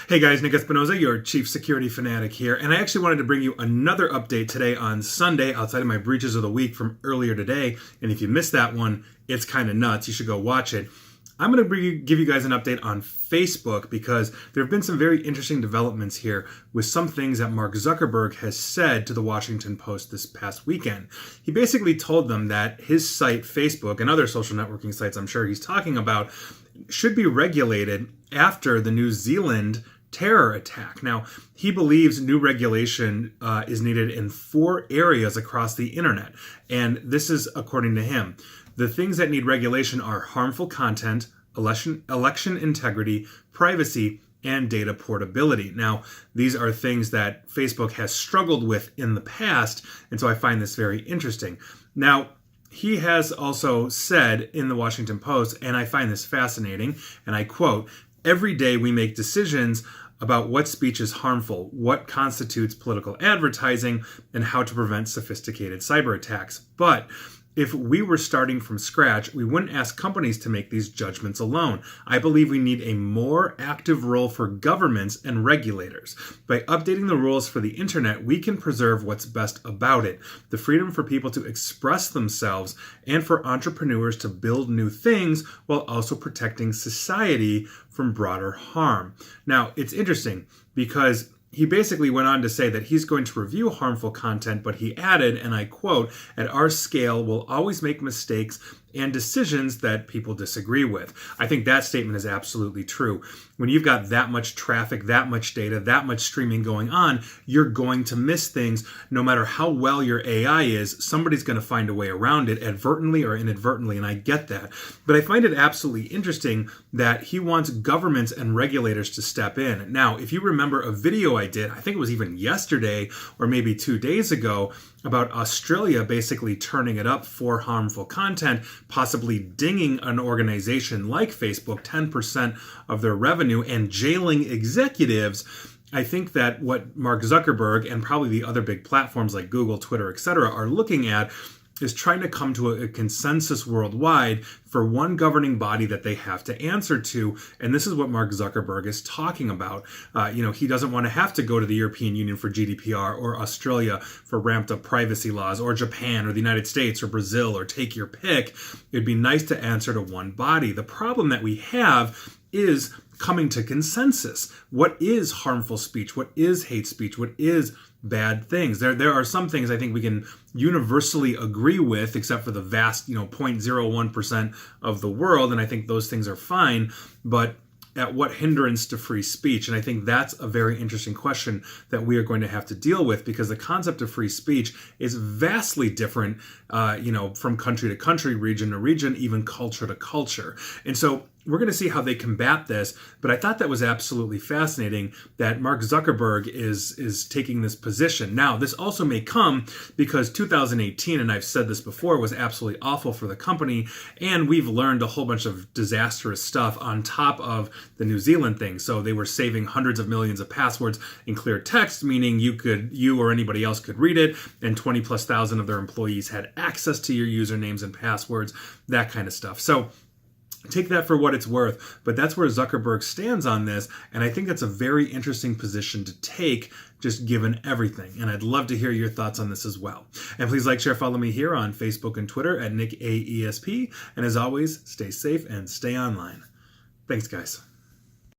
Hey guys, Nick Espinoza, your chief security fanatic here, and I actually wanted to bring you another update today on Sunday outside of my breaches of the week from earlier today. And if you missed that one, it's kind of nuts. You should go watch it. I'm going to give you guys an update on Facebook because there have been some very interesting developments here with some things that Mark Zuckerberg has said to the Washington Post this past weekend. He basically told them that his site, Facebook, and other social networking sites I'm sure he's talking about, should be regulated after the New Zealand terror attack. Now, he believes new regulation is needed in 4 areas across the internet. And this is according to him. The things that need regulation are harmful content, election integrity, privacy, and data portability. Now, these are things that Facebook has struggled with in the past, and so I find this very interesting. Now, he has also said in the Washington Post, and I find this fascinating, and I quote, "Every day we make decisions about what speech is harmful, what constitutes political advertising, and how to prevent sophisticated cyber attacks. But if we were starting from scratch, we wouldn't ask companies to make these judgments alone. I believe we need a more active role for governments and regulators. By updating the rules for the internet, we can preserve what's best about it, the freedom for people to express themselves and for entrepreneurs to build new things while also protecting society from broader harm." Now, it's interesting because he basically went on to say that he's going to review harmful content, but he added, and I quote, "At our scale, we'll always make mistakes and decisions that people disagree with." I think that statement is absolutely true. When you've got that much traffic, that much data, that much streaming going on, you're going to miss things. No matter how well your AI is, somebody's going to find a way around it, advertently or inadvertently, and I get that. But I find it absolutely interesting that he wants governments and regulators to step in. Now, if you remember a video I did, I think it was even yesterday or maybe 2 days ago, about Australia basically turning it up for harmful content, possibly dinging an organization like Facebook 10% of their revenue and jailing executives. I think that what Mark Zuckerberg and probably the other big platforms like Google, Twitter, etc. are looking at is trying to come to a consensus worldwide for one governing body that they have to answer to. And this is what Mark Zuckerberg is talking about. He doesn't want to have to go to the European Union for GDPR or Australia for ramped up privacy laws or Japan or the United States or Brazil or take your pick. It'd be nice to answer to one body. The problem that we have is coming to consensus. What is harmful speech? What is hate speech? What is bad things? There are some things I think we can universally agree with, except for the vast, 0.01% of the world, and I think those things are fine, but at what hindrance to free speech? And I think that's a very interesting question that we are going to have to deal with, because the concept of free speech is vastly different, from country to country, region to region, even culture to culture. And so we're going to see how they combat this, but I thought that was absolutely fascinating that Mark Zuckerberg is taking this position. Now, this also may come because 2018, and I've said this before, was absolutely awful for the company, and we've learned a whole bunch of disastrous stuff on top of the New Zealand thing. So they were saving hundreds of millions of passwords in clear text, meaning you or anybody else could read it, and 20,000+ of their employees had access to your usernames and passwords, that kind of stuff. So take that for what it's worth, but that's where Zuckerberg stands on this, and I think that's a very interesting position to take, just given everything. And I'd love to hear your thoughts on this as well. And please like, share, follow me here on Facebook and Twitter at NickAESP, and as always, stay safe and stay online. Thanks, guys.